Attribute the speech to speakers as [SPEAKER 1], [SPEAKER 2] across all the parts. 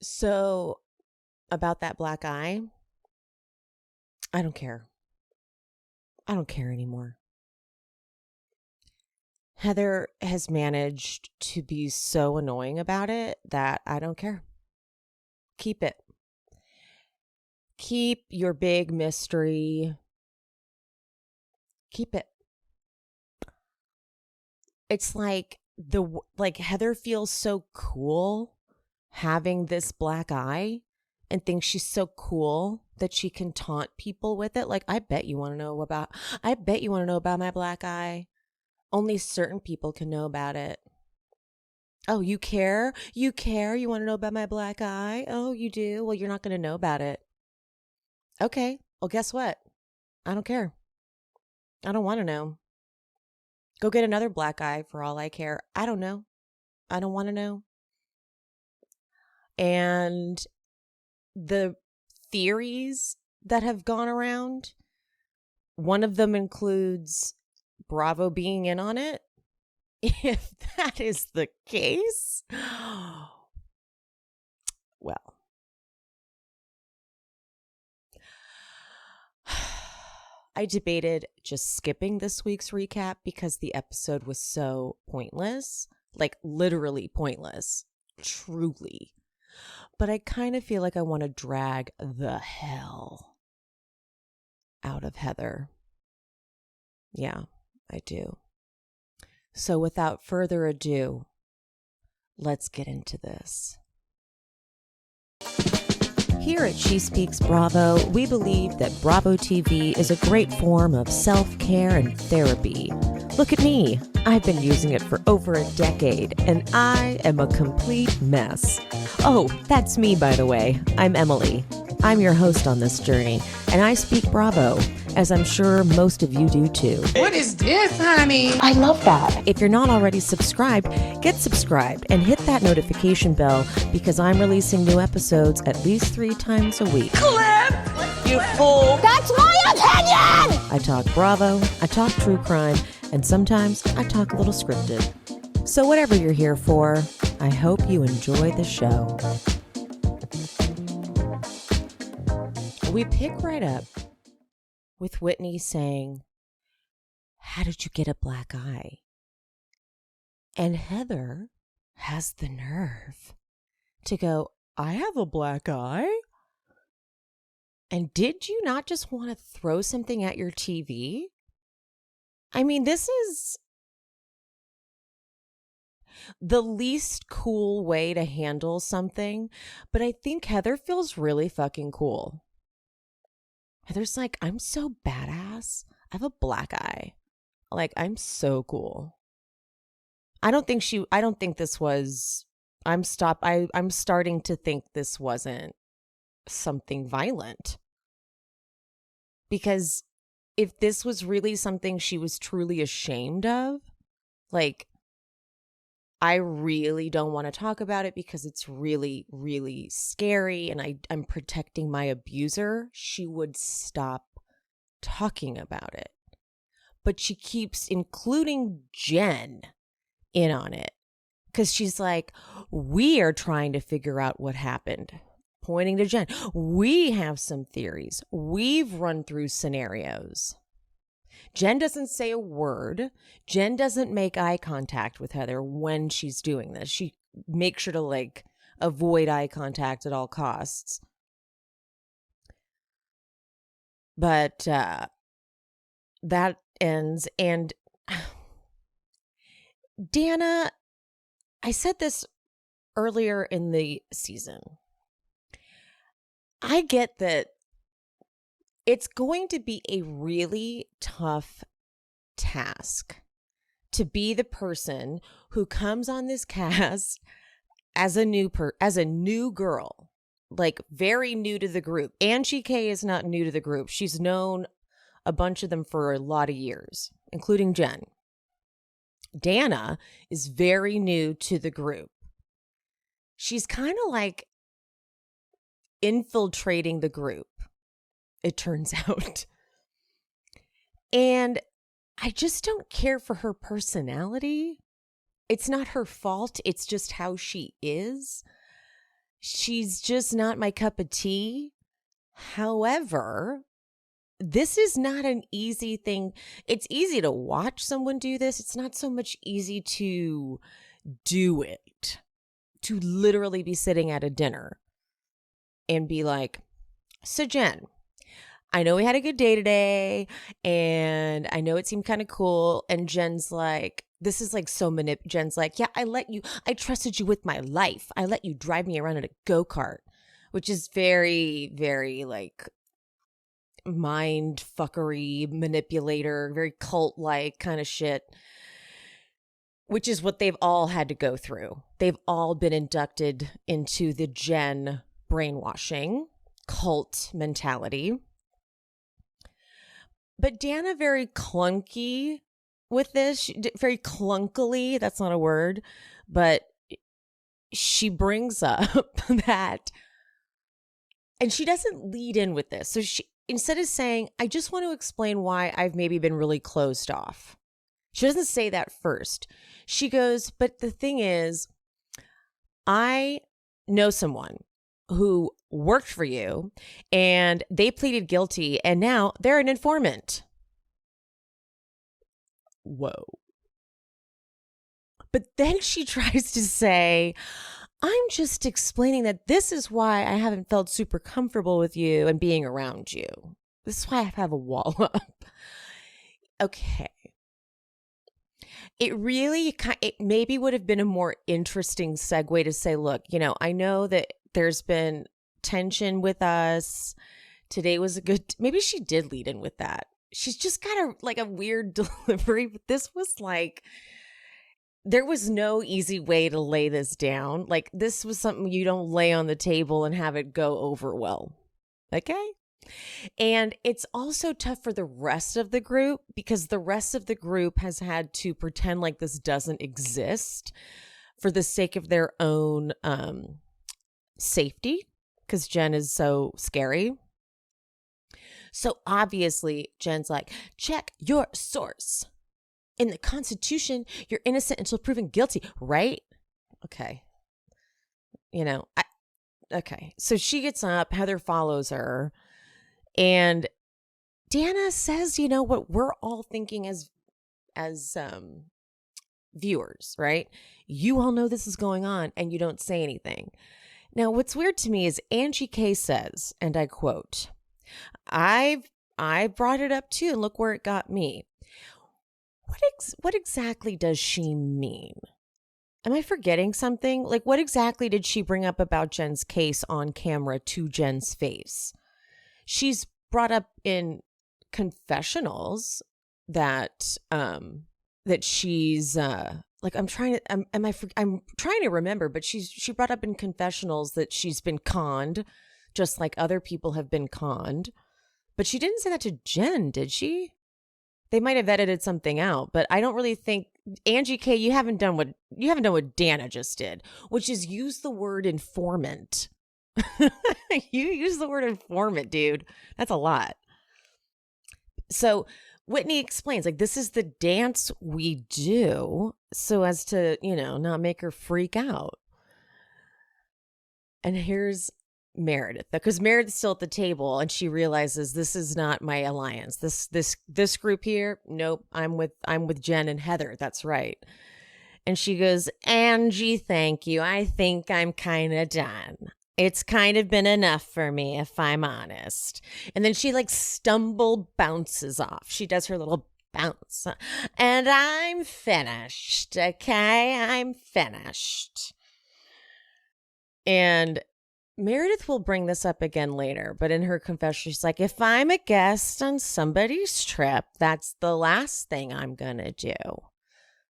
[SPEAKER 1] So about that black eye, I don't care. I don't care anymore. Heather has managed to be so annoying about it that I don't care. Keep it. Keep your big mystery. Keep it. It's like Heather feels so cool having this black eye and thinks she's so cool that she can taunt people with it. Like, I bet you want to know about my black eye. Only certain people can know about it. Oh, you care? You care? You want to know about my black eye? Oh, you do? Well, you're not going to know about it. Okay. Well, guess what? I don't care. I don't want to know. Go get another black eye for all I care. I don't know. I don't want to know. And the theories that have gone around, one of them includes Bravo being in on it. If that is the case, well, I debated just skipping this week's recap because the episode was so pointless, like literally pointless, truly. But I kind of feel like I want to drag the hell out of Heather. Yeah, I do. So without further ado, let's get into this. Here at She Speaks Bravo, we believe that Bravo TV is a great form of self-care and therapy. Look at me. I've been using it for over a decade, and I am a complete mess. Oh, that's me, by the way. I'm Emily. I'm your host on this journey, and I speak Bravo, as I'm sure most of you do too.
[SPEAKER 2] What is this, honey?
[SPEAKER 3] I love that.
[SPEAKER 1] If you're not already subscribed, get subscribed and hit that notification bell because I'm releasing new episodes at least 3 times a week.
[SPEAKER 2] Clip! You fool!
[SPEAKER 3] That's my opinion!
[SPEAKER 1] I talk Bravo, I talk true crime, and sometimes I talk a little scripted. So whatever you're here for, I hope you enjoy the show. We pick right up with Whitney saying, "How did you get a black eye?" And Heather has the nerve to go, "I have a black eye? And did you not just want to throw something at your TV?" I mean, this is the least cool way to handle something, but I think Heather feels really fucking cool. Heather's like, "I'm so badass. I have a black eye. Like, I'm so cool." I'm starting to think this wasn't something violent. Because if this was really something she was truly ashamed of, like, I really don't want to talk about it because it's really, really scary and I'm protecting my abuser, she would stop talking about it. But she keeps including Jen in on it because she's like, "We are trying to figure out what happened." Pointing to Jen. "We have some theories. We've run through scenarios." Jen doesn't say a word. Jen doesn't make eye contact with Heather when she's doing this. She makes sure to avoid eye contact at all costs. But that ends. And Dana, I said this earlier in the season. I get that it's going to be a really tough task to be the person who comes on this cast as a new girl, like very new to the group. Angie K is not new to the group. She's known a bunch of them for a lot of years, including Jen. Dana is very new to the group. She's kind of like infiltrating the group, it turns out. And I just don't care for her personality. It's not her fault. It's just how she is. she's just not my cup of tea. However, this is not an easy thing. It's easy to watch someone do this. It's not so much easy to do it, to literally be sitting at a dinner and be like, so Jen, I know we had a good day today and I know it seemed kind of cool. And Jen's like, this is like so Jen's like, yeah, I trusted you with my life. I let you drive me around in a go-kart, which is very, very like mind fuckery, manipulator, very cult-like kind of shit, which is what they've all had to go through. They've all been inducted into the Jen brainwashing cult mentality. But Dana very clunky with this, very clunkily, that's not a word, but she brings up that, and she doesn't lead in with this. So she, instead of saying, I just want to explain why I've maybe been really closed off. She doesn't say that first. She goes, but the thing is, I know someone who worked for you and they pleaded guilty and now they're an informant. Whoa. But then she tries to say, I'm just explaining that this is why I haven't felt super comfortable with you and being around you. This is why I have a wall up. Okay. It maybe would have been a more interesting segue to say, look, you know, I know that there's been tension with us. Today was a good, maybe she did lead in with that. She's just got a weird delivery, but this was like, there was no easy way to lay this down. Like, this was something you don't lay on the table and have it go over well. Okay? And it's also tough for the rest of the group because the rest of the group has had to pretend like this doesn't exist for the sake of their own safety, because Jen is so scary. So obviously, Jen's like, check your source. In the Constitution, you're innocent until proven guilty, right? Okay. You know, okay. So she gets up, Heather follows her, and Dana says, you know, what we're all thinking as viewers, right? You all know this is going on and you don't say anything. Now, what's weird to me is Angie K says, and I quote, I brought it up too, and look where it got me. What exactly does she mean? Am I forgetting something? Like, what exactly did she bring up about Jen's case on camera to Jen's face? She's brought up in confessionals that she's like, I'm trying to remember, but she brought up in confessionals that she's been conned, just like other people have been conned. But she didn't say that to Jen, did she? They might have edited something out, but I don't really think, Angie K, you haven't done what Dana just did, which is use the word informant. You use the word informant, dude. That's a lot. So Whitney explains, like, this is the dance we do so as to, you know, not make her freak out. And here's Meredith, because Meredith's still at the table and she realizes this is not my alliance. This group here, nope, I'm with Jen and Heather. That's right. And she goes, Angie, thank you. I think I'm kind of done. It's kind of been enough for me, if I'm honest. And then she like bounces off. She does her little bounce. And I'm finished. Okay, I'm finished. And Meredith will bring this up again later, but in her confession, she's like, if I'm a guest on somebody's trip, that's the last thing I'm going to do.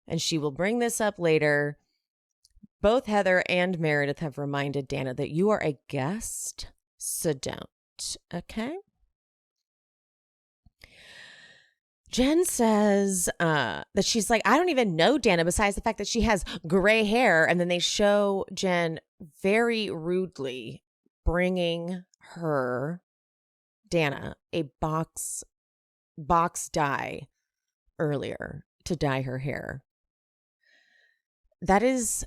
[SPEAKER 1] And she will bring this up later. Both Heather and Meredith have reminded Dana that you are a guest, so don't. Okay? Jen says that she's like, I don't even know Dana besides the fact that she has gray hair. And then they show Jen very rudely bringing her, Dana, a box dye earlier to dye her hair. That is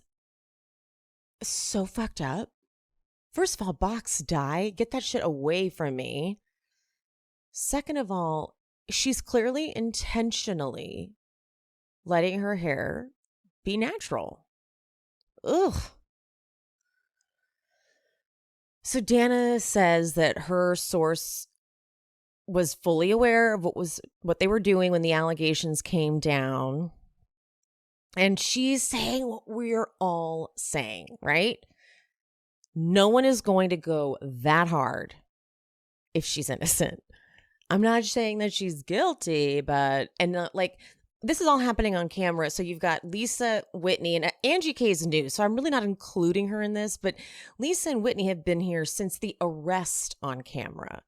[SPEAKER 1] so fucked up. First of all, box dye, get that shit away from me. Second of all, she's clearly intentionally letting her hair be natural. Ugh. So Dana says that her source was fully aware of what they were doing when the allegations came down. And she's saying what we're all saying, right? No one is going to go that hard if she's innocent. I'm not saying that she's guilty, but this is all happening on camera. So you've got Lisa, Whitney, and Angie K is new. So I'm really not including her in this, but Lisa and Whitney have been here since the arrest on camera.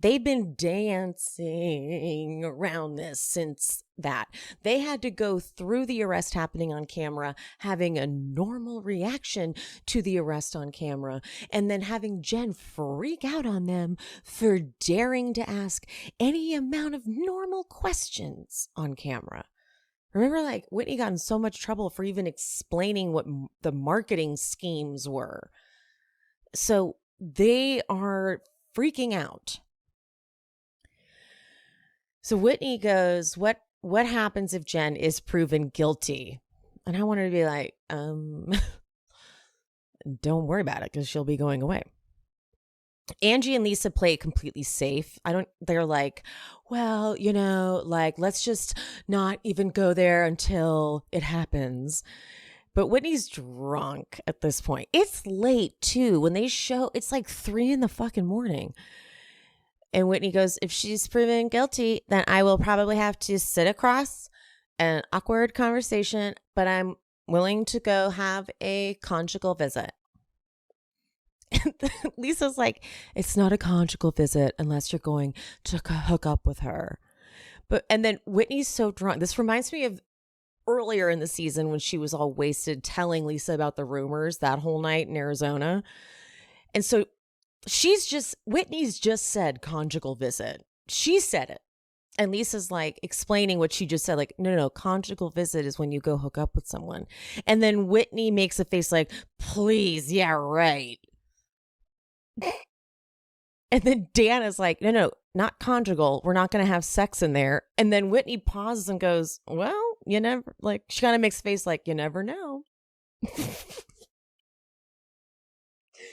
[SPEAKER 1] They've been dancing around this since that. They had to go through the arrest happening on camera, having a normal reaction to the arrest on camera, and then having Jen freak out on them for daring to ask any amount of normal questions on camera. Remember, like, Whitney got in so much trouble for even explaining what the marketing schemes were. So they are freaking out. So Whitney goes, what happens if Jen is proven guilty? And I want her to be like, don't worry about it because she'll be going away. Angie and Lisa play it completely safe. They're like, well, let's just not even go there until it happens. But Whitney's drunk at this point. It's late too. When they show, it's like 3 a.m. And Whitney goes, if she's proven guilty, then I will probably have to sit across an awkward conversation, but I'm willing to go have a conjugal visit. And Lisa's like, it's not a conjugal visit unless you're going to hook up with her. And then Whitney's so drunk. This reminds me of earlier in the season when she was all wasted telling Lisa about the rumors that whole night in Arizona. And so Whitney's just said conjugal visit. She said it. And Lisa's like explaining what she just said, like, no, conjugal visit is when you go hook up with someone. And then Whitney makes a face like, please, yeah, right. And then Dana's like, no, not conjugal. We're not going to have sex in there. And then Whitney pauses and goes, well, you never, like, she kind of makes a face like, you never know.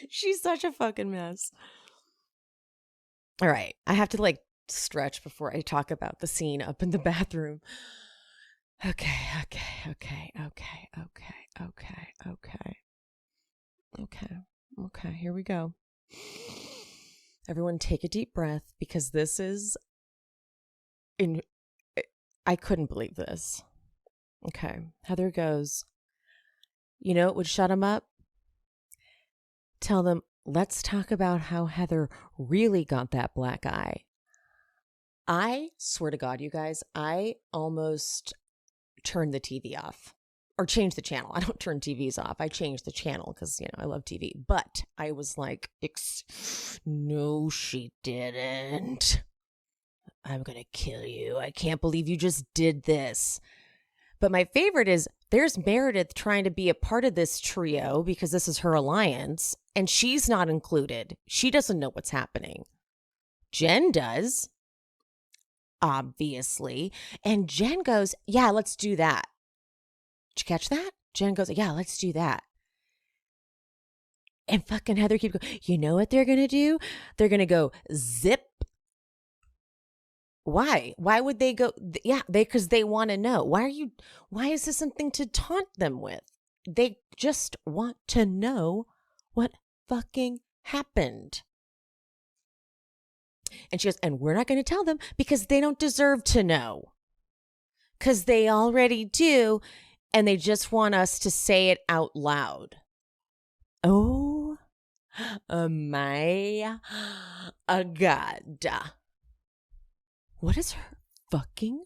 [SPEAKER 1] She's such a fucking mess. All right. I have to stretch before I talk about the scene up in the bathroom. Okay. Here we go. Everyone take a deep breath because this is I couldn't believe this. Okay. Heather goes, you know what would shut him up? Tell them, let's talk about how Heather really got that black eye. I swear to God, you guys, I almost turned the TV off or changed the channel. I don't turn TVs off. I changed the channel because, I love TV. But I was like, no, she didn't. I'm going to kill you. I can't believe you just did this. But my favorite is there's Meredith trying to be a part of this trio because this is her alliance, and she's not included. She doesn't know what's happening. Jen does, obviously. And Jen goes, yeah, let's do that. Did you catch that? Jen goes, yeah, let's do that. And fucking Heather keeps going, you know what they're going to do? They're going to go zip. Why? Why would they go? Yeah, because they want to know. Why is this something to taunt them with? They just want to know what fucking happened. And she goes, and we're not going to tell them because they don't deserve to know. Because they already do. And they just want us to say it out loud. Oh my God. What is her fucking?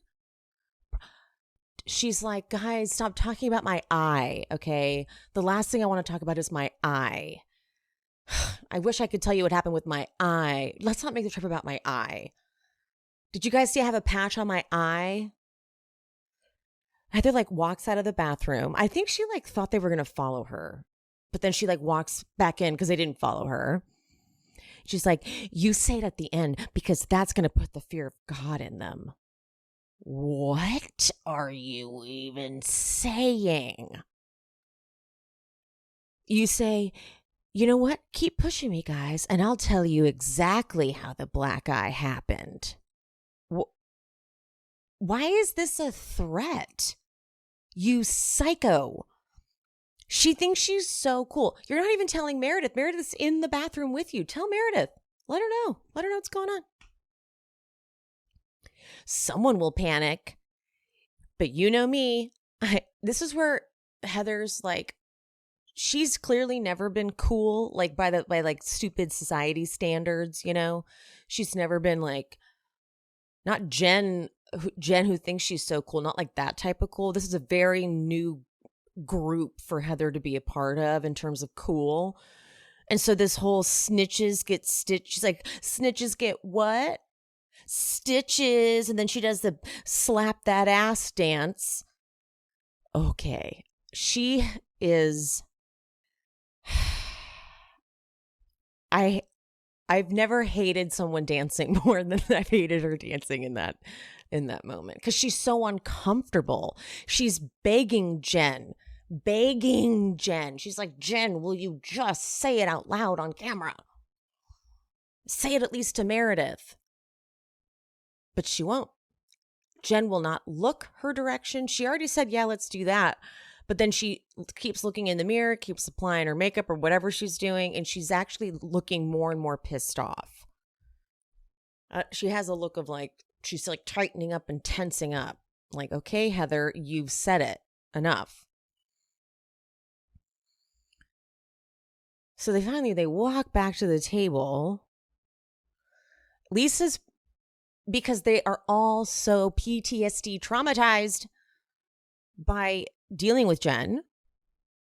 [SPEAKER 1] She's like, guys, stop talking about my eye, okay? The last thing I want to talk about is my eye. I wish I could tell you what happened with my eye. Let's not make the trip about my eye. Did you guys see I have a patch on my eye? Heather walks out of the bathroom. I think she thought they were going to follow her. But then she like walks back in because they didn't follow her. She's like, you say it at the end because that's going to put the fear of God in them. What are you even saying? You say, you know what? Keep pushing me, guys, and I'll tell you exactly how the black eye happened. Why is this a threat? You psycho. She thinks she's so cool. You're not even telling Meredith. Meredith's in the bathroom with you. Tell Meredith. Let her know. Let her know what's going on. Someone will panic. But you know me. This is where Heather's like, she's clearly never been cool, like by like stupid society standards, you know? She's never been like, not Jen who thinks she's so cool, not like that type of cool. This is a very new group for Heather to be a part of in terms of cool. And so this whole snitches get stitched. She's like, snitches get what? Stitches. And then she does the slap that ass dance. Okay. She is... I've never hated someone dancing more than I've hated her dancing in that moment, because she's so uncomfortable. She's begging Jen. She's like, Jen, will you just say it out loud on camera? Say it at least to Meredith. But she won't. Jen will not look her direction. She already said, yeah, let's do that. But then she keeps looking in the mirror, keeps applying her makeup or whatever she's doing, and she's actually looking more and more pissed off. She has a look of like, she's like tightening up and tensing up. Like, okay, Heather, you've said it. Enough. So they walk back to the table. Lisa's, because they are all so PTSD traumatized by dealing with Jen.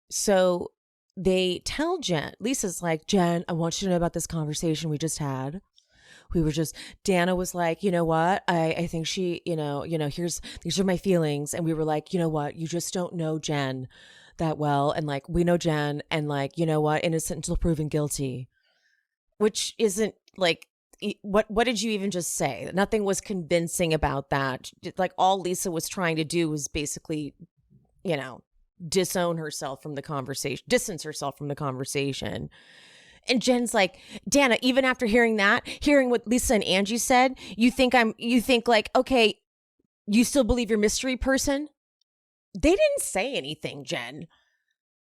[SPEAKER 1] So they tell Jen, Lisa's like, Jen, I want you to know about this conversation we just had. Dana was like, you know what? I think she, you know, these are my feelings. And we were like, you know what? You just don't know Jen that well. And like, we know Jen, and like, you know what? Innocent until proven guilty, which isn't like, what did you even just say? Nothing was convincing about that. Like, all Lisa was trying to do was basically, you know, distance herself from the conversation. And Jen's like, Dana, even after hearing what Lisa and Angie said, you think like, okay, you still believe you're mystery person? They didn't say anything, Jen.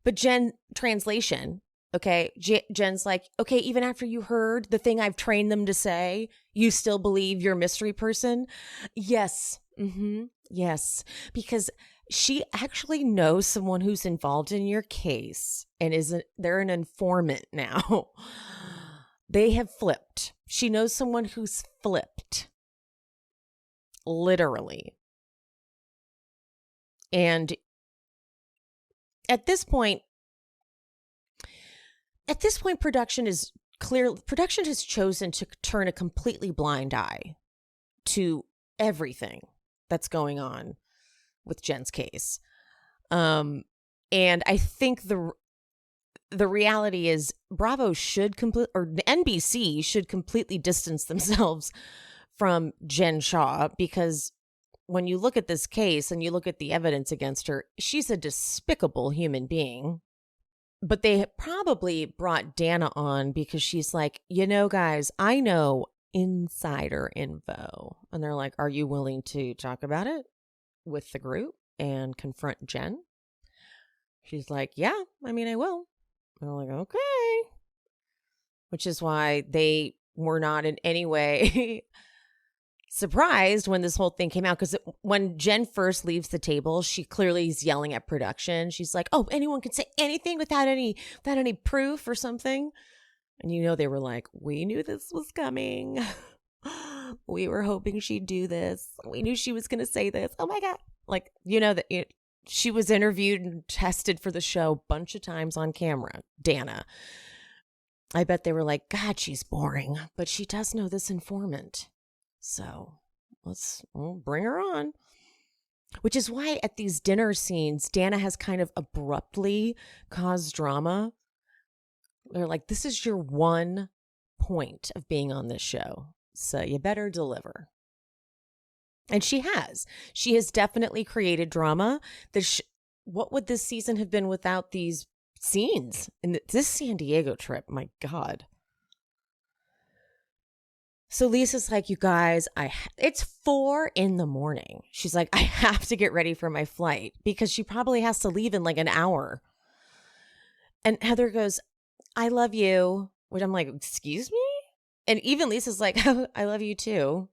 [SPEAKER 1] But Jen, translation, okay, Jen's like, okay, even after you heard the thing I've trained them to say, you still believe you're a mystery person? Yes. Mm-hmm. Yes. Because she actually knows someone who's involved in your case, and they're an informant now. They have flipped. She knows someone who's flipped. Literally. And at this point, production has chosen to turn a completely blind eye to everything that's going on with Jen's case. And I think the reality is Bravo NBC should completely distance themselves from Jen Shah, because when you look at this case and you look at the evidence against her, she's a despicable human being. But they probably brought Dana on because she's like, you know, guys, I know insider info. And they're like, are you willing to talk about it with the group and confront Jen? She's like, yeah, I mean, I will. And I'm like, okay. Which is why they were not in any way surprised when this whole thing came out, because when Jen first leaves the table, she clearly is yelling at production. She's like, oh, anyone can say anything without any proof or something. And you know, they were like, we knew this was coming. We were hoping she'd do this. We knew she was going to say this. Oh my God. Like, you know, that she was interviewed and tested for the show a bunch of times on camera, Dana. I bet they were like, God, she's boring, but she does know this informant. So we'll bring her on. Which is why at these dinner scenes, Dana has kind of abruptly caused drama They're like, this is your one point of being on this show, so you better deliver. And she has. She has definitely created drama. What would this season have been without these scenes? And this San Diego trip, my God. So Lisa's like, you guys, it's 4 a.m. She's like, I have to get ready for my flight because she probably has to leave in like an hour. And Heather goes, I love you. Which I'm like, excuse me? And even Lisa's like, I love you too.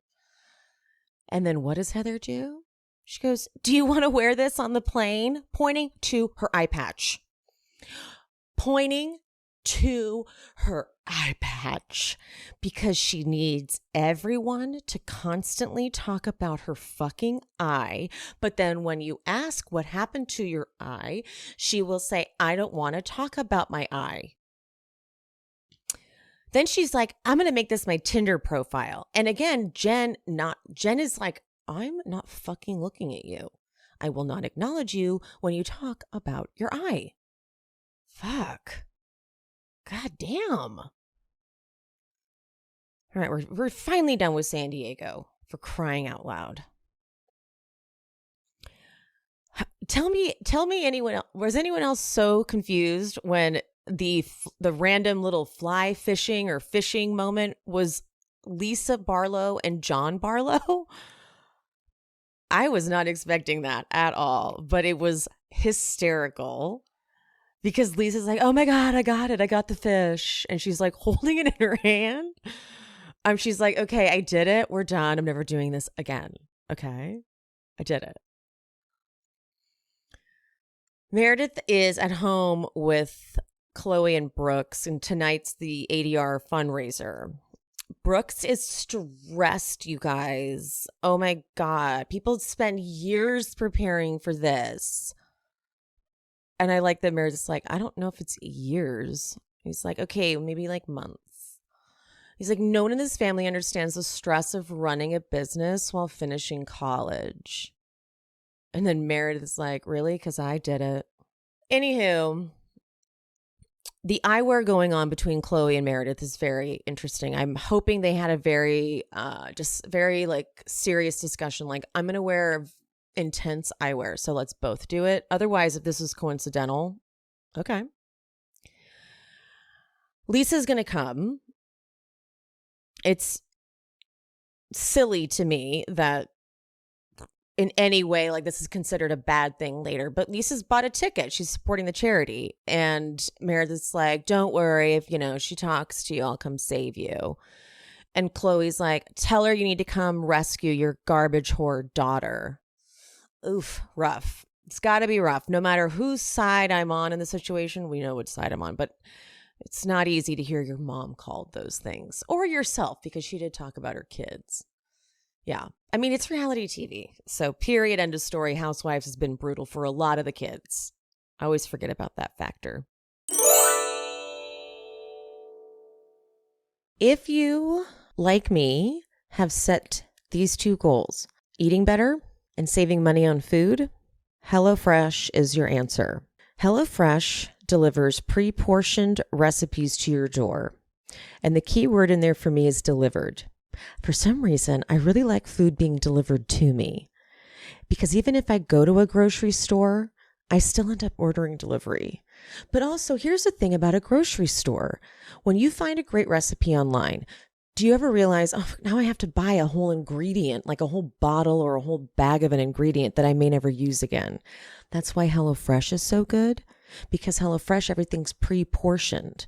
[SPEAKER 1] And then what does Heather do? She goes, do you want to wear this on the plane? Pointing to her eye patch. Pointing to her eye patch because she needs everyone to constantly talk about her fucking eye. But then when you ask what happened to your eye, she will say, I don't want to talk about my eye. Then she's like, I'm going to make this my Tinder profile. And again, Jen is like, I'm not fucking looking at you. I will not acknowledge you when you talk about your eye. Fuck. God damn. All right, we're finally done with San Diego, for crying out loud. Tell me anyone else, was anyone else so confused when the random little fly fishing or fishing moment was Lisa Barlow and John Barlow? I was not expecting that at all, but it was hysterical. Because Lisa's like, oh my God, I got it. I got the fish. And she's like holding it in her hand. She's like, okay, I did it. We're done. I'm never doing this again. Okay. I did it. Meredith is at home with Chloe and Brooks, and tonight's the ADR fundraiser. Brooks is stressed, you guys. Oh my God. People spend years preparing for this. And I like that Meredith's like, I don't know if it's years. He's like, okay, maybe like months. He's like, no one in this family understands the stress of running a business while finishing college. And then Meredith's like, really? Because I did it. Anywho, the eyewear going on between Chloe and Meredith is very interesting. I'm hoping they had a very, just very like serious discussion. Like, I'm going to wear intense eyewear, so let's both do it. Otherwise, if this is coincidental, okay. Lisa's gonna come. It's silly to me that in any way like this is considered a bad thing later, but Lisa's bought a ticket. She's supporting the charity, and Meredith's like, don't worry, if she talks to you, I'll come save you. And Chloe's like, tell her you need to come rescue your garbage whore daughter. Oof, rough. It's got to be rough. No matter whose side I'm on in the situation, we know which side I'm on. But it's not easy to hear your mom called those things. Or yourself, because she did talk about her kids. Yeah. I mean, it's reality TV. So period, end of story. Housewives has been brutal for a lot of the kids. I always forget about that factor. If you, like me, have set these 2 goals, eating better and saving money on food, HelloFresh is your answer. HelloFresh delivers pre-portioned recipes to your door. And the key word in there for me is delivered. For some reason, I really like food being delivered to me. Because even if I go to a grocery store, I still end up ordering delivery. But also, here's the thing about a grocery store. When you find a great recipe online, do you ever realize, oh, now I have to buy a whole ingredient, like a whole bottle or a whole bag of an ingredient that I may never use again? That's why HelloFresh is so good, because HelloFresh, everything's pre-portioned.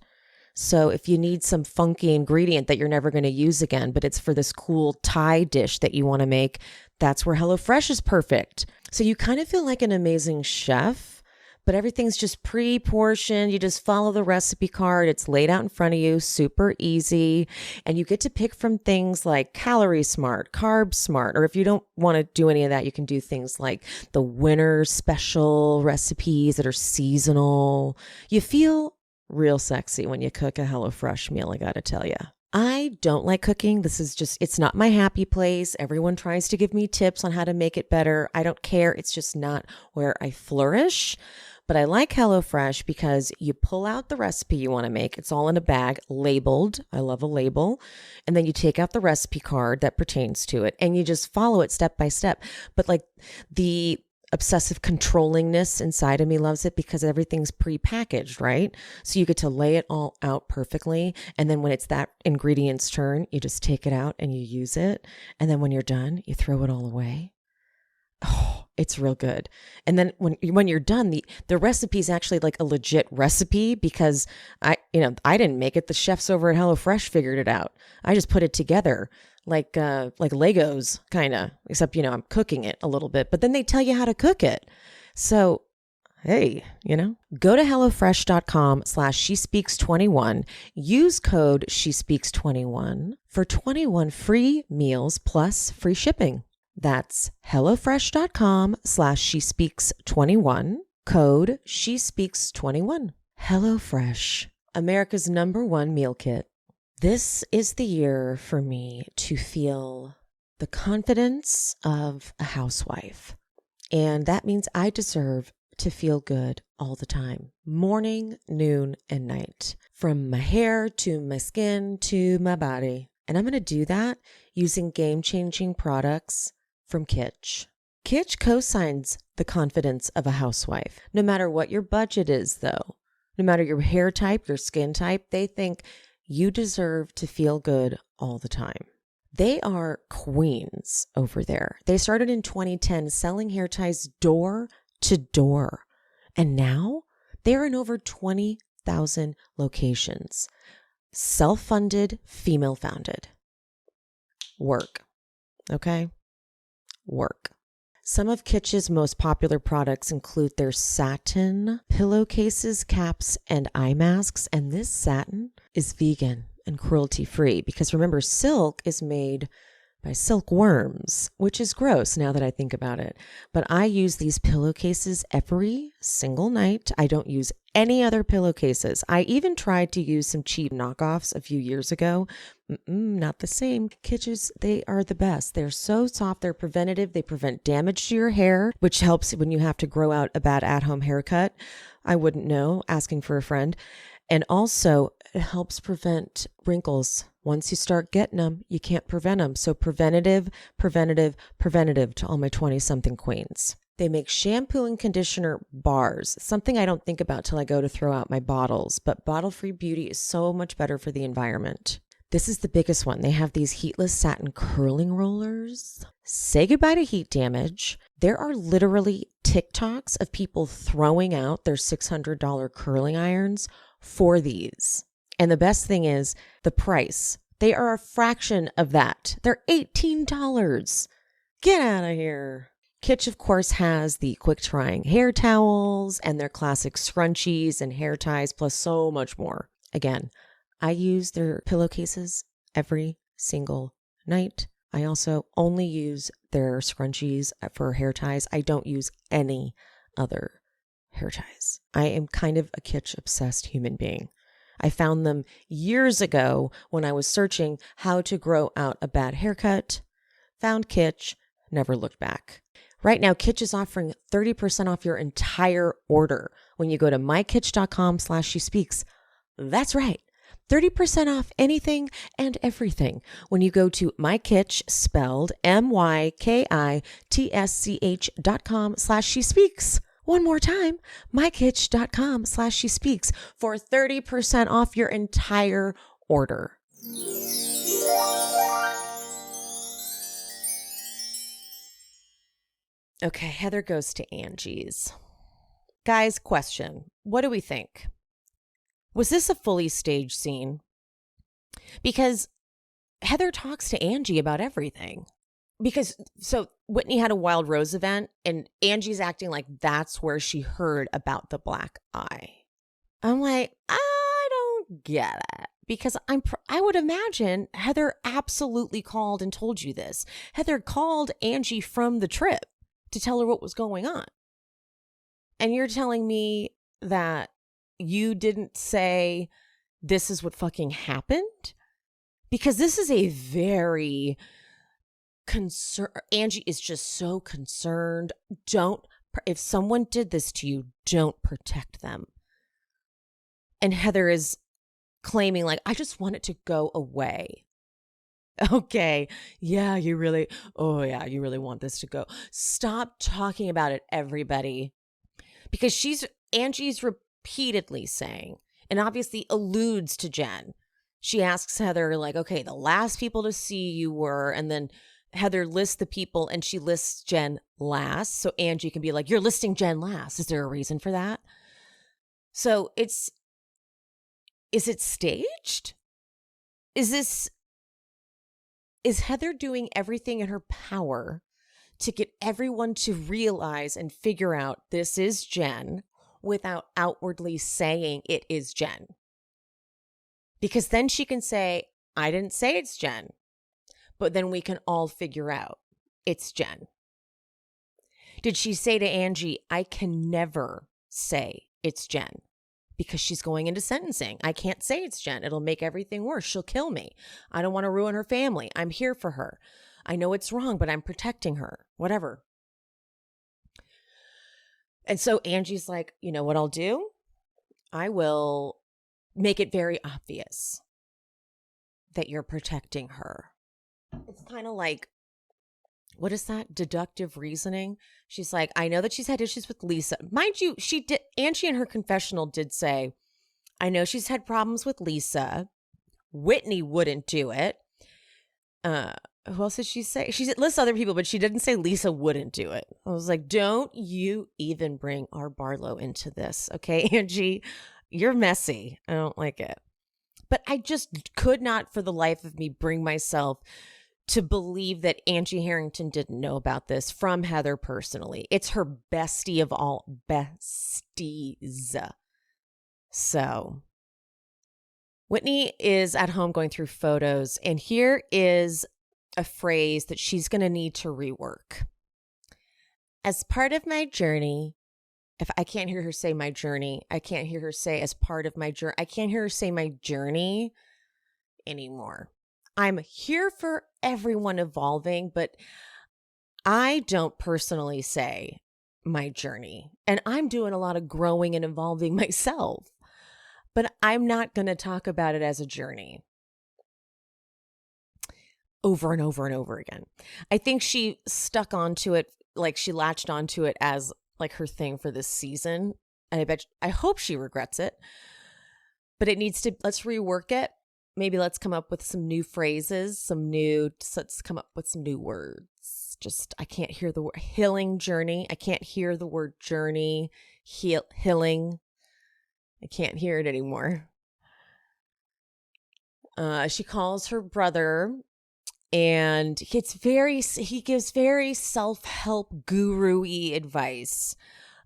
[SPEAKER 1] So if you need some funky ingredient that you're never going to use again, but it's for this cool Thai dish that you want to make, that's where HelloFresh is perfect. So you kind of feel like an amazing chef, but everything's just pre-portioned. You just follow the recipe card. It's laid out in front of you, super easy. And you get to pick from things like Calorie Smart, Carb Smart, or if you don't want to do any of that, you can do things like the winter special recipes that are seasonal. You feel real sexy when you cook a HelloFresh meal, I gotta tell you. I don't like cooking. This is just, it's not my happy place. Everyone tries to give me tips on how to make it better. I don't care. It's just not where I flourish. But I like HelloFresh because you pull out the recipe you want to make. It's all in a bag, labeled. I love a label. And then you take out the recipe card that pertains to it and you just follow it step by step. But like the obsessive controllingness inside of me loves it because everything's pre-packaged, right? So you get to lay it all out perfectly. And then when it's that ingredient's turn, you just take it out and you use it. And then when you're done, you throw it all away. Oh, it's real good. And then when you're done, the recipe is actually like a legit recipe because I didn't make it. The chefs over at HelloFresh figured it out. I just put it together like Legos kind of, except, I'm cooking it a little bit, but then they tell you how to cook it. So, hey, go to HelloFresh.com/SheSpeaks21, use code SheSpeaks21 for 21 free meals plus free shipping. That's HelloFresh.com/SheSpeaks21, code SheSpeaks21. HelloFresh, America's #1 meal kit. This is the year for me to feel the confidence of a housewife. And that means I deserve to feel good all the time. Morning, noon, and night. From my hair to my skin to my body. And I'm going to do that using game-changing products from Kitsch. Kitsch co-signs the confidence of a housewife. No matter what your budget is, though, no matter your hair type, your skin type, they think you deserve to feel good all the time. They are queens over there. They started in 2010 selling hair ties door to door. And now they're in over 20,000 locations. Self-funded, female-founded. Work. Okay? Work. Some of Kitsch's most popular products include their satin pillowcases, caps, and eye masks. And this satin is vegan and cruelty-free because remember, silk is made by silkworms, which is gross now that I think about it. But I use these pillowcases every single night. I don't use any other pillowcases. I even tried to use some cheap knockoffs a few years ago. Not the same. Kitsch's, they are the best. They're so soft. They're preventative. They prevent damage to your hair, which helps when you have to grow out a bad at-home haircut. I wouldn't know, asking for a friend. And also, it helps prevent wrinkles. Once you start getting them, you can't prevent them. So preventative to all my 20-something queens. They make shampoo and conditioner bars, something I don't think about till I go to throw out my bottles. But bottle-free beauty is so much better for the environment. This is the biggest one. They have these heatless satin curling rollers. Say goodbye to heat damage. There are literally TikToks of people throwing out their $600 curling irons for these. And the best thing is the price. They are a fraction of that. They're $18. Get out of here. Kitsch, of course, has the quick drying hair towels and their classic scrunchies and hair ties, plus so much more. Again, I use their pillowcases every single night. I also only use their scrunchies for hair ties. I don't use any other hair ties. I am kind of a Kitsch obsessed human being. I found them years ago when I was searching how to grow out a bad haircut. Found Kitsch, never looked back. Right now, Kitsch is offering 30% off your entire order when you go to mykitsch.com/shespeaks. That's right. 30% off anything and everything when you go to mykitsch, spelled mykitsch.com/shespeaks. One more time, mykitsch.com/shespeaks for 30% off your entire order. Okay, Heather goes to Angie's. Guys, question. What do we think? Was this a fully staged scene? Because Heather talks to Angie about everything. So Whitney had a Wild Rose event and Angie's acting like that's where she heard about the black eye. I'm like, I don't get it. Because I would imagine Heather absolutely called and told you this. Heather called Angie from the trip to tell her what was going on. And you're telling me that you didn't say this is what fucking happened? Because this is a very Angie is just so concerned. Don't If someone did this to you, don't protect them. And Heather is claiming like, I just want it to go away. Okay. Yeah, you really want this to go. Stop talking about it, everybody. Because Angie's repeatedly saying, and obviously alludes to Jen. She asks Heather, like, okay, the last people to see you were, and then Heather lists the people and she lists Jen last. So Angie can be like, you're listing Jen last. Is there a reason for that? So is it staged? Is Heather doing everything in her power to get everyone to realize and figure out this is Jen without outwardly saying it is Jen? Because then she can say, I didn't say it's Jen, but then we can all figure out it's Jen. Did she say to Angie, I can never say it's Jen because she's going into sentencing? I can't say it's Jen. It'll make everything worse. She'll kill me. I don't want to ruin her family. I'm here for her. I know it's wrong, but I'm protecting her. Whatever. And so Angie's like, you know what I'll do? I will make it very obvious that you're protecting her. It's kind of like, what is that? Deductive reasoning. She's like, I know that she's had issues with Lisa. Mind you, Angie in her confessional did say, I know she's had problems with Lisa. Whitney wouldn't do it. Who else did she say? She lists other people, but she didn't say Lisa wouldn't do it. I was like, don't you even bring our Barlow into this. Okay, Angie, you're messy. I don't like it. But I just could not for the life of me bring myself to believe that Angie Harrington didn't know about this from Heather personally. It's her bestie of all besties. So Whitney is at home going through photos, and here is a phrase that she's going to need to rework. As part of my journey, if I can't hear her say my journey, I can't hear her say as part of my journey. I can't hear her say my journey anymore. I'm here for everyone evolving, but I don't personally say my journey. And I'm doing a lot of growing and evolving myself, but I'm not going to talk about it as a journey over and over and over again. I think she stuck onto it, like she latched onto it as like her thing for this season. And I hope she regrets it, but let's rework it. Maybe let's come up with some new phrases, let's come up with some new words. I can't hear the word healing journey. I can't hear the word journey, healing. I can't hear it anymore. She calls her brother, and he gives very self-help guru-y advice.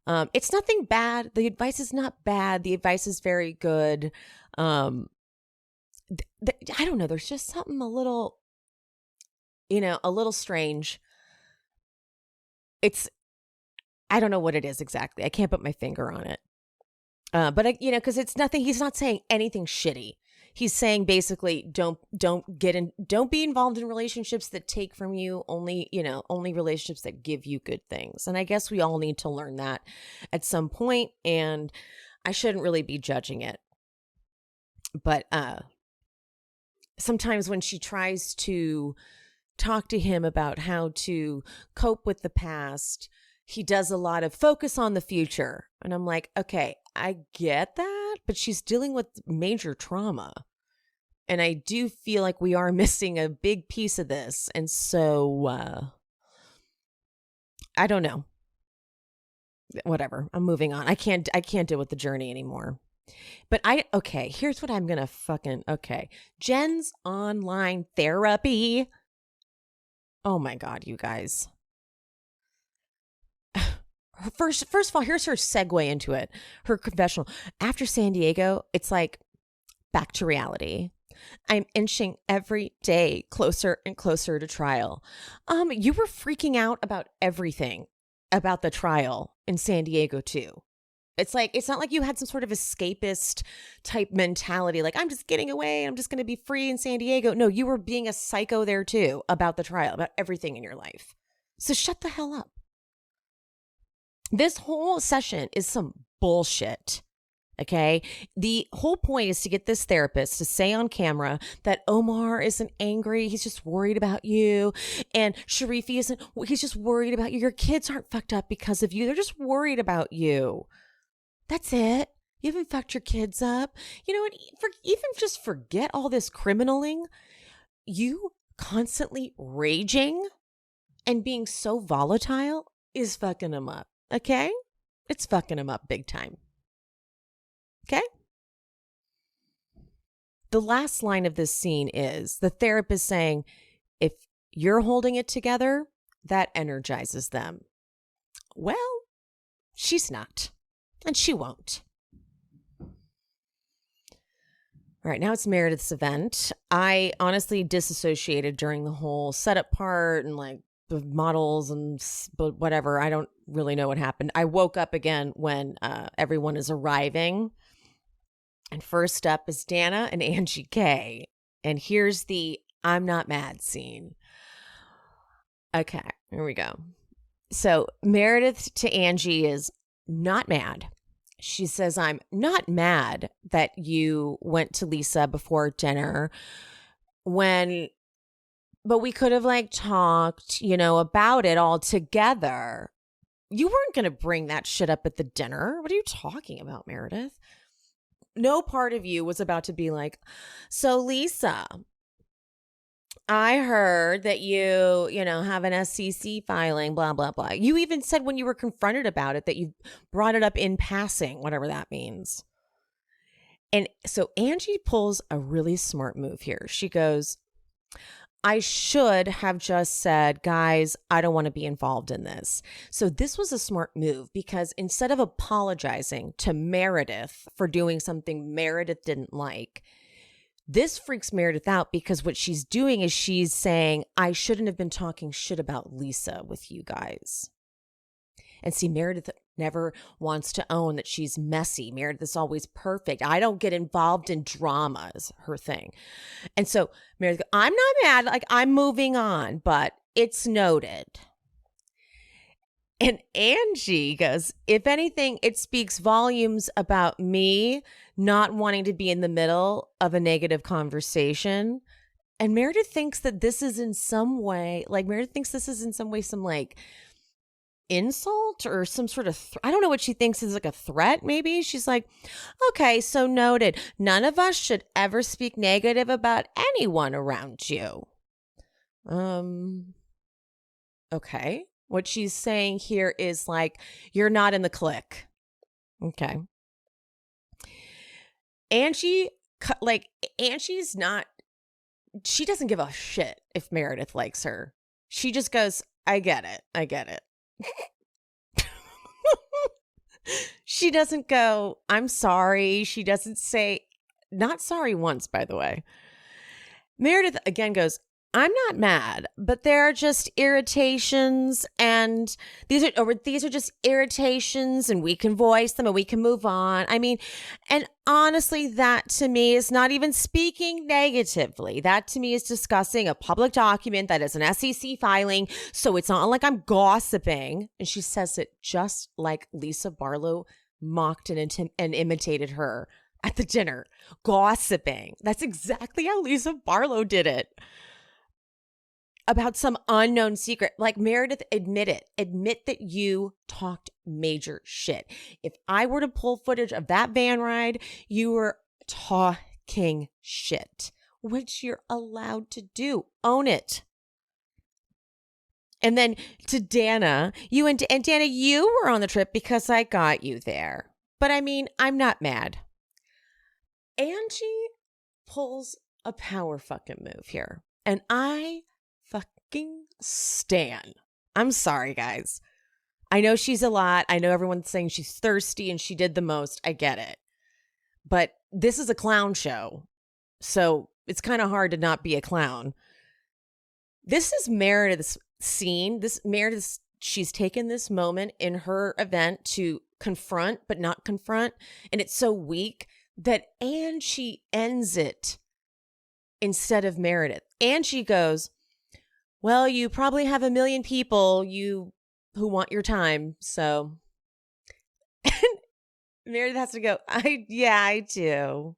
[SPEAKER 1] It's nothing bad. The advice is not bad. The advice is very good. I don't know. There's just something a little strange. I don't know what it is exactly. I can't put my finger on it. But because it's nothing. He's not saying anything shitty. He's saying basically, don't be involved in relationships that take from you. Only relationships that give you good things. And I guess we all need to learn that at some point. And I shouldn't really be judging it. But sometimes when she tries to talk to him about how to cope with the past, he does a lot of focus on the future. And I'm like, okay, I get that, but she's dealing with major trauma. And I do feel like we are missing a big piece of this. And so, I don't know. Whatever. I'm moving on. I can't deal with the journey anymore. But here's what I'm going to Jen's online therapy. Oh my God, you guys. First of all, here's her segue into it. Her confessional. After San Diego, it's like back to reality. I'm inching every day closer and closer to trial. You were freaking out about everything about the trial in San Diego too. It's like, it's not like you had some sort of escapist type mentality. Like, I'm just getting away. I'm just going to be free in San Diego. No, you were being a psycho there too about the trial, about everything in your life. So shut the hell up. This whole session is some bullshit. Okay. The whole point is to get this therapist to say on camera that Omar isn't angry. He's just worried about you. And Sharifi isn't, he's just worried about you. Your kids aren't fucked up because of you. They're just worried about you. That's it. You haven't fucked your kids up. You know what? Even just forget all this criminaling. You constantly raging and being so volatile is fucking them up. Okay? It's fucking them up big time. Okay? The last line of this scene is the therapist saying, if you're holding it together, that energizes them. Well, she's not. And she won't. All right, now it's Meredith's event. I honestly disassociated during the whole setup part and like the models and whatever. I don't really know what happened. I woke up again when everyone is arriving. And first up is Dana and Angie K. And here's the I'm not mad scene. Okay, here we go. So Meredith to Angie is not mad. She says, I'm not mad that you went to Lisa before dinner but we could have like talked, about it all together. You weren't going to bring that shit up at the dinner. What are you talking about, Meredith? No part of you was about to be like, so Lisa, I heard that you have an SEC filing, blah, blah, blah. You even said when you were confronted about it that you brought it up in passing, whatever that means. And so Angie pulls a really smart move here. She goes, I should have just said, guys, I don't want to be involved in this. So this was a smart move because instead of apologizing to Meredith for doing something Meredith didn't like, this freaks Meredith out because what she's doing is she's saying, I shouldn't have been talking shit about Lisa with you guys. And see, Meredith never wants to own that she's messy. Meredith is always perfect. I don't get involved in drama is her thing. And so Meredith goes, I'm not mad. Like, I'm moving on, but it's noted. And Angie goes, if anything, it speaks volumes about me not wanting to be in the middle of a negative conversation. And Meredith thinks that this is in some way, some like insult or some sort of, I don't know what she thinks is like a threat, maybe. She's like, okay, so noted. None of us should ever speak negative about anyone around you. Okay. What she's saying here is like, you're not in the clique. Okay. Angie, Angie's not, she doesn't give a shit if Meredith likes her. She just goes, I get it. She doesn't go, I'm sorry. She doesn't say, not sorry once, by the way. Meredith again goes, I'm not mad, but there are just irritations and these are just irritations and we can voice them and we can move on. I mean, and honestly, that to me is not even speaking negatively. That to me is discussing a public document that is an SEC filing. So it's not like I'm gossiping. And she says it just like Lisa Barlow mocked and imitated her at the dinner. Gossiping. That's exactly how Lisa Barlow did it. About some unknown secret. Like, Meredith, admit it. Admit that you talked major shit. If I were to pull footage of that van ride, you were talking shit, which you're allowed to do. Own it. And then to Dana, and Dana, you were on the trip because I got you there. But I mean, I'm not mad. Angie pulls a power fucking move here. And I fucking stan. I'm sorry, guys. I know she's a lot. I know everyone's saying she's thirsty and she did the most. I get it. But this is a clown show. So it's kind of hard to not be a clown. This is Meredith's scene. She's taken this moment in her event to confront, but not confront. And it's so weak that Angie ends it instead of Meredith. Angie goes, well, you probably have a million people who want your time. So Meredith has to go, I do.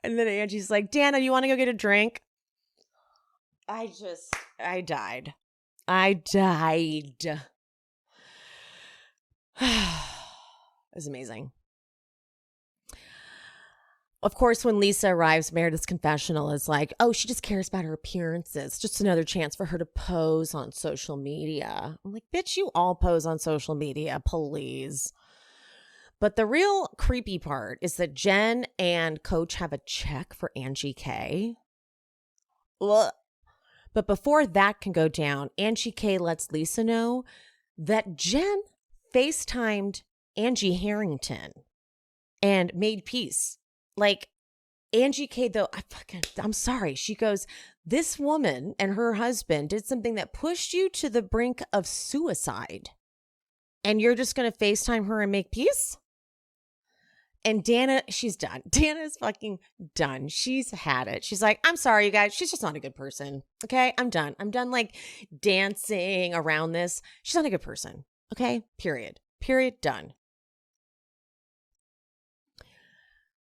[SPEAKER 1] And then Angie's like, Dana, you want to go get a drink? I died. It was amazing. Of course, when Lisa arrives, Meredith's confessional is like, oh, she just cares about her appearances. Just another chance for her to pose on social media. I'm like, bitch, you all pose on social media, please. But the real creepy part is that Jen and Coach have a check for Angie K. Ugh. But before that can go down, Angie K lets Lisa know that Jen FaceTimed Angie Harrington and made peace. Like, Angie K, though, I'm sorry. She goes, this woman and her husband did something that pushed you to the brink of suicide. And you're just going to FaceTime her and make peace? And Dana, she's done. Dana's fucking done. She's had it. She's like, I'm sorry, you guys. She's just not a good person. Okay, I'm done. I'm done like dancing around this. She's not a good person. Okay, period. Done.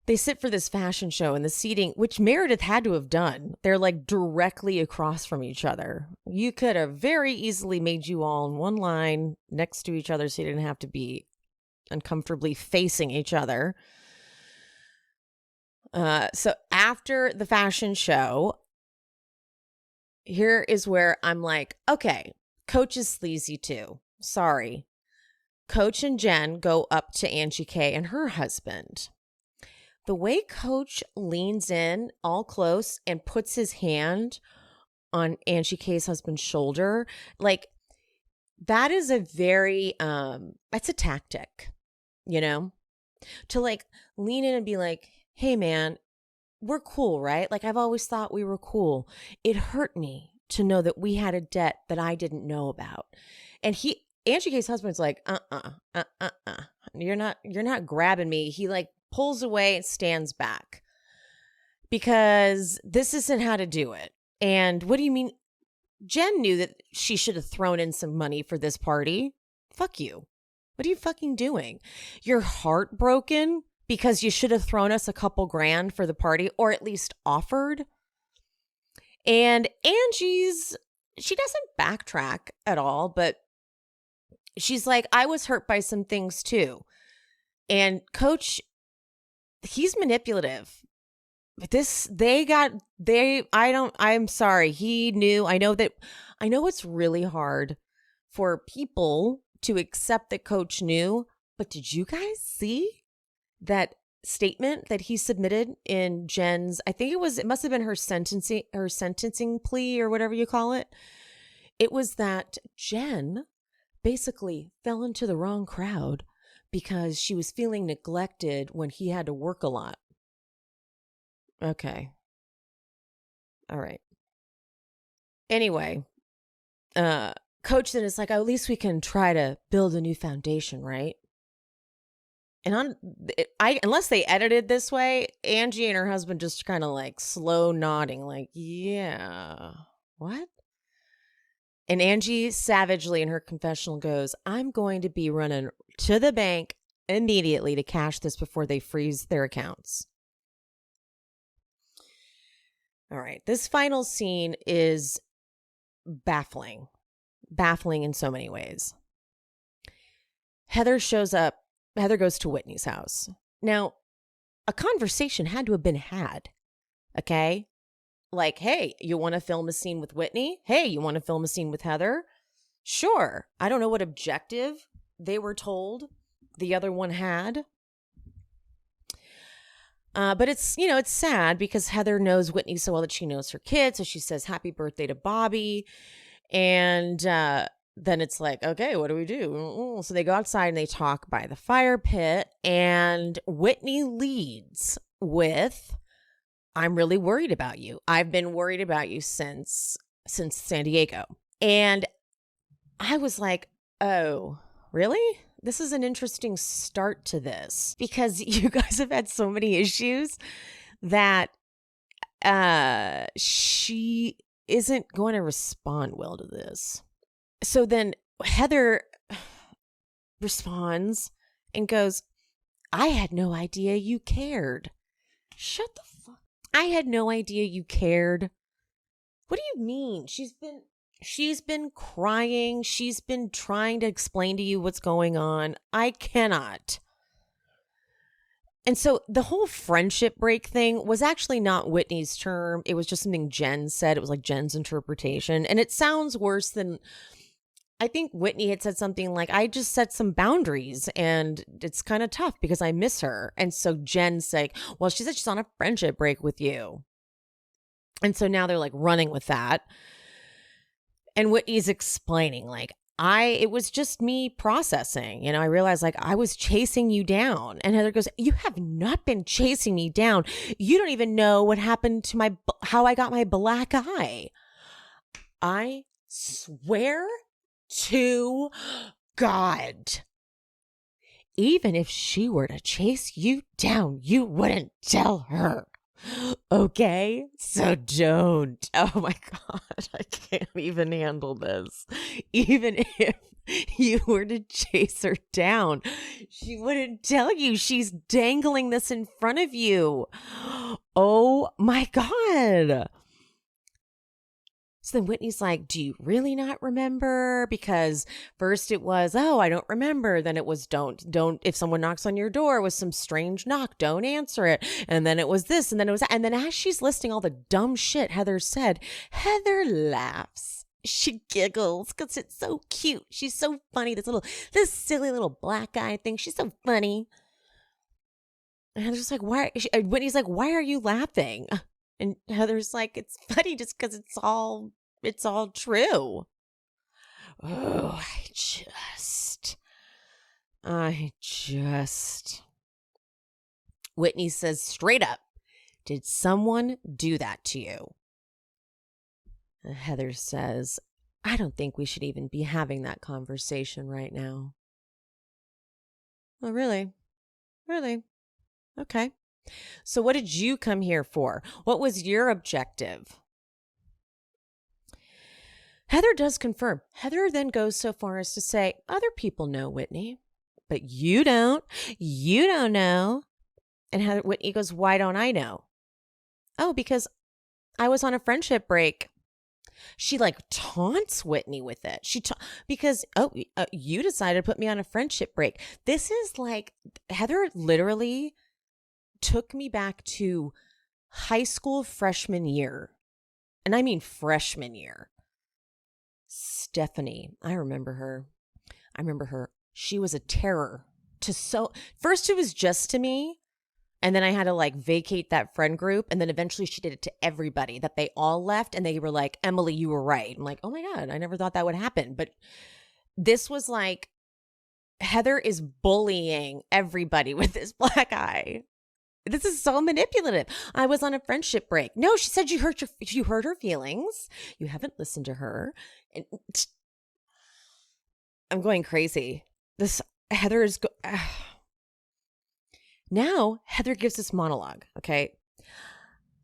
[SPEAKER 1] They sit for this fashion show and the seating, which Meredith had to have done. They're like directly across from each other. You could have very easily made you all in one line next to each other so you didn't have to be uncomfortably facing each other. So after the fashion show, here is where I'm like, okay, Coach is sleazy too. Sorry. Coach and Jen go up to Angie K and her husband. The way Coach leans in all close and puts his hand on Angie K's husband's shoulder, like that is a very, that's a tactic, you know, to like lean in and be like, hey man, we're cool, right? Like I've always thought we were cool. It hurt me to know that we had a debt that I didn't know about. And Angie K's husband's like, you're not grabbing me. He like pulls away and stands back because this isn't how to do it. And what do you mean? Jen knew that she should have thrown in some money for this party. Fuck you. What are you fucking doing? You're heartbroken because you should have thrown us a couple grand for the party or at least offered. And she doesn't backtrack at all, but she's like, I was hurt by some things too. And Coach, he's manipulative. I'm sorry. He knew. I know it's really hard for people to accept that Coach knew, but did you guys see that statement that he submitted in Jen's, it must have been her sentencing plea or whatever you call it. It was that Jen basically fell into the wrong crowd because she was feeling neglected when he had to work a lot. Okay. All right. Anyway, Coach then is like, oh, at least we can try to build a new foundation, right? And unless they edited this way, Angie and her husband just kind of like slow nodding, like, yeah, what? And Angie savagely in her confessional goes, I'm going to be running to the bank immediately to cash this before they freeze their accounts. All right. This final scene is baffling in so many ways. Heather shows up. Heather goes to Whitney's house. Now, a conversation had to have been had. Okay. Like, hey, you want to film a scene with Whitney? Hey, you want to film a scene with Heather? Sure. I don't know what objective they were told the other one had. But it's sad because Heather knows Whitney so well that she knows her kid. So she says, happy birthday to Bobby. And then it's like, okay, what do we do? So they go outside and they talk by the fire pit. And Whitney leads with, I'm really worried about you. I've been worried about you since San Diego. And I was like, oh, really? This is an interesting start to this because you guys have had so many issues that she isn't going to respond well to this. So then Heather responds and goes, I had no idea you cared. Shut the fuck. I had no idea you cared. What do you mean? She's been crying. She's been trying to explain to you what's going on. I cannot. And so the whole friendship break thing was actually not Whitney's term. It was just something Jen said. It was like Jen's interpretation. And it sounds worse than, I think Whitney had said something like, I just set some boundaries and it's kind of tough because I miss her. And so Jen's saying, well, she said she's on a friendship break with you. And so now they're like running with that. And Whitney's explaining like, it was just me processing. I realized like I was chasing you down. And Heather goes, you have not been chasing me down. You don't even know what happened to how I got my black eye. I swear to God, even if she were to chase you down, you wouldn't tell her. Okay, so don't. Oh my God, I can't even handle this. Even if you were to chase her down, she wouldn't tell you. She's dangling this in front of you. Oh my God. So then Whitney's like, do you really not remember? Because first it was, oh, I don't remember. Then it was don't, if someone knocks on your door with some strange knock, don't answer it. And then it was this, and then it was that. And then as she's listing all the dumb shit Heather said, Heather laughs. She giggles because it's so cute. She's so funny. This silly little black eye thing. She's so funny. And Heather's like, why? Whitney's like, why are you laughing? And Heather's like, it's funny just because it's all true. Oh, I just. Whitney says straight up, did someone do that to you? And Heather says, I don't think we should even be having that conversation right now. Oh, really? Really? Okay. So what did you come here for? What was your objective? Heather does confirm. Heather then goes so far as to say, other people know, Whitney, but you don't. You don't know. And Whitney goes, why don't I know? Oh, because I was on a friendship break. She like taunts Whitney with it. Because you decided to put me on a friendship break. This is like, Heather literally took me back to high school freshman year. And I mean freshman year. Stephanie, I remember her. She was a terror first it was just to me. And then I had to like vacate that friend group. And then eventually she did it to everybody, that they all left. And they were like, Emily, you were right. I'm like, oh my God, I never thought that would happen. But this was like, Heather is bullying everybody with this black eye. This is so manipulative. I was on a friendship break. No, she said you hurt her feelings. You haven't listened to her. And I'm going crazy. This Heather is now Heather gives this monologue. Okay.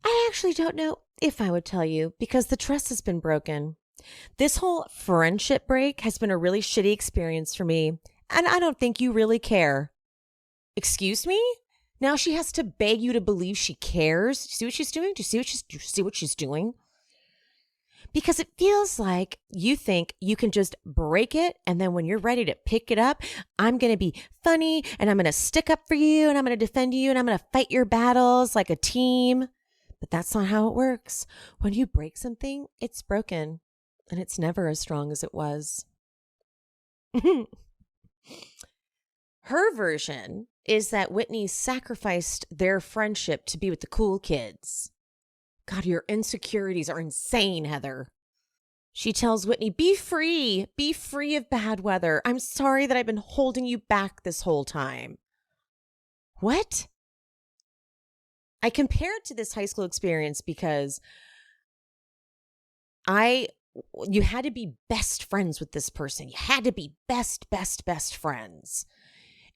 [SPEAKER 1] I actually don't know if I would tell you because the trust has been broken. This whole friendship break has been a really shitty experience for me. And I don't think you really care. Excuse me? Now she has to beg you to believe she cares. See what she's doing? Do you see what she's doing? Because it feels like you think you can just break it, and then when you're ready to pick it up, I'm going to be funny, and I'm going to stick up for you, and I'm going to defend you, and I'm going to fight your battles like a team. But that's not how it works. When you break something, it's broken, and it's never as strong as it was. Her version is that Whitney sacrificed their friendship to be with the cool kids. God, your insecurities are insane, Heather. She tells Whitney, be free of bad weather. I'm sorry that I've been holding you back this whole time. What? I compare it to this high school experience because you had to be best friends with this person. You had to be best friends.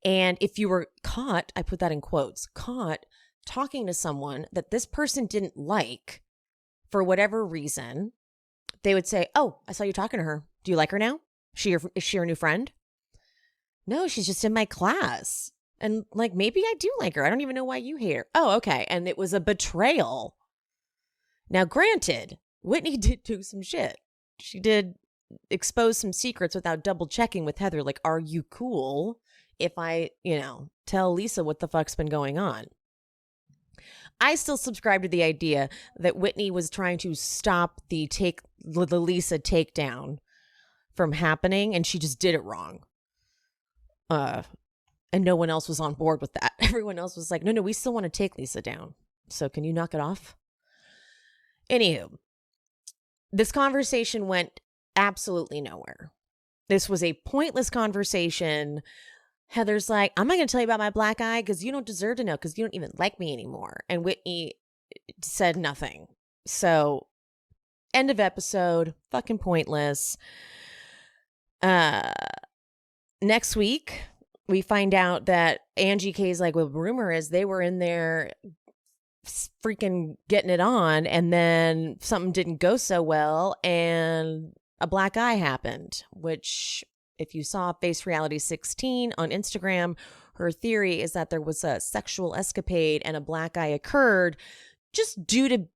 [SPEAKER 1] And if you were caught, I put that in quotes, caught talking to someone that this person didn't like for whatever reason, they would say, oh, I saw you talking to her. Do you like her now? Is she your new friend? No, she's just in my class. And like, maybe I do like her. I don't even know why you hate her. Oh, okay. And it was a betrayal. Now, granted, Whitney did do some shit. She did expose some secrets without double checking with Heather. Like, are you cool if I, tell Lisa what the fuck's been going on? I still subscribe to the idea that Whitney was trying to stop the Lisa takedown from happening, and she just did it wrong. And no one else was on board with that. Everyone else was like, no, we still want to take Lisa down. So can you knock it off? Anywho, this conversation went absolutely nowhere. This was a pointless conversation. Heather's like, I'm not going to tell you about my black eye because you don't deserve to know because you don't even like me anymore. And Whitney said nothing. So end of episode, fucking pointless. Next week, we find out that Angie K's like, well, rumor is they were in there freaking getting it on, and then something didn't go so well, and a black eye happened, which if you saw Face Reality 16 on Instagram, her theory is that there was a sexual escapade and a black eye occurred just due to,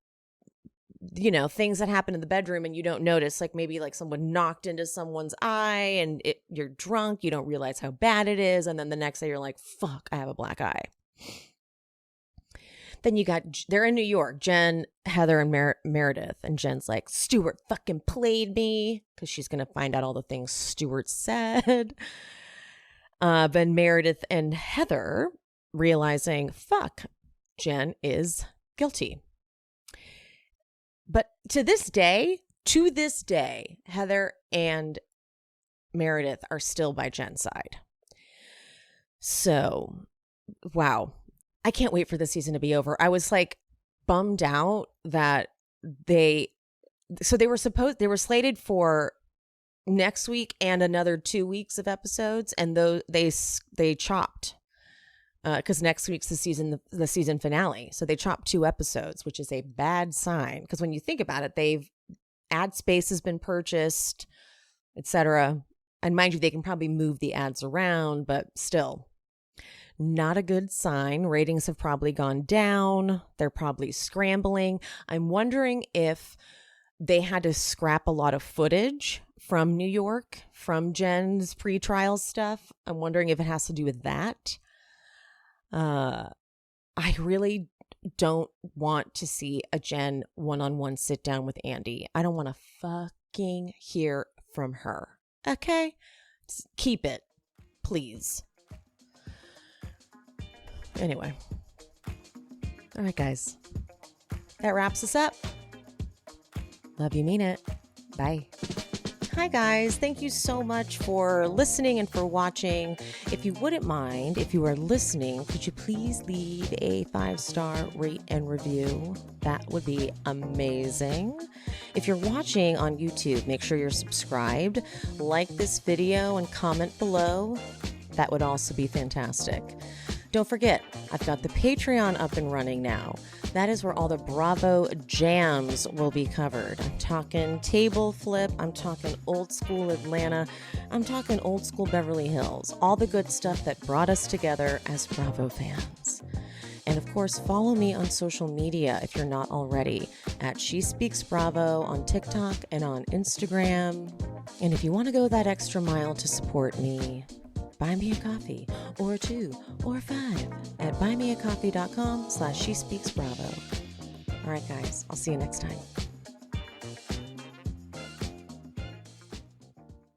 [SPEAKER 1] things that happen in the bedroom and you don't notice, like maybe like someone knocked into someone's eye and you're drunk, you don't realize how bad it is, and then the next day you're like, fuck, I have a black eye. Then they're in New York, Jen, Heather, and Meredith. And Jen's like, Stuart fucking played me, because she's going to find out all the things Stuart said. Then Meredith and Heather realizing, fuck, Jen is guilty. But to this day, Heather and Meredith are still by Jen's side. So, wow. I can't wait for the season to be over. I was like bummed out that they were slated for next week and another 2 weeks of episodes, and they chopped because next week's the season finale. So they chopped 2 episodes, which is a bad sign, because when you think about it, ad space has been purchased, etc. And mind you, they can probably move the ads around, but still. Not a good sign. Ratings have probably gone down. They're probably scrambling. I'm wondering if they had to scrap a lot of footage from New York, from Jen's pre-trial stuff. I'm wondering if it has to do with that. I really don't want to see a Jen one-on-one sit down with Andy. I don't want to fucking hear from her. Okay? Just keep it, please. Anyway. All right, guys. That wraps us up. Love you, mean it. Bye. Hi, guys. Thank you so much for listening and for watching. If you wouldn't mind, if you are listening, could you please leave a 5-star rate and review? That would be amazing. If you're watching on YouTube, make sure you're subscribed, like this video, and comment below. That would also be fantastic. Don't forget, I've got the Patreon up and running now. That is where all the Bravo jams will be covered. I'm talking table flip. I'm talking old school Atlanta. I'm talking old school Beverly Hills. All the good stuff that brought us together as Bravo fans. And of course, follow me on social media if you're not already at She Speaks Bravo on TikTok and on Instagram. And if you want to go that extra mile to support me, buy me a coffee, or 2, or 5 at buymeacoffee.com/SheSpeaksBravo. All right, guys, I'll see you next time.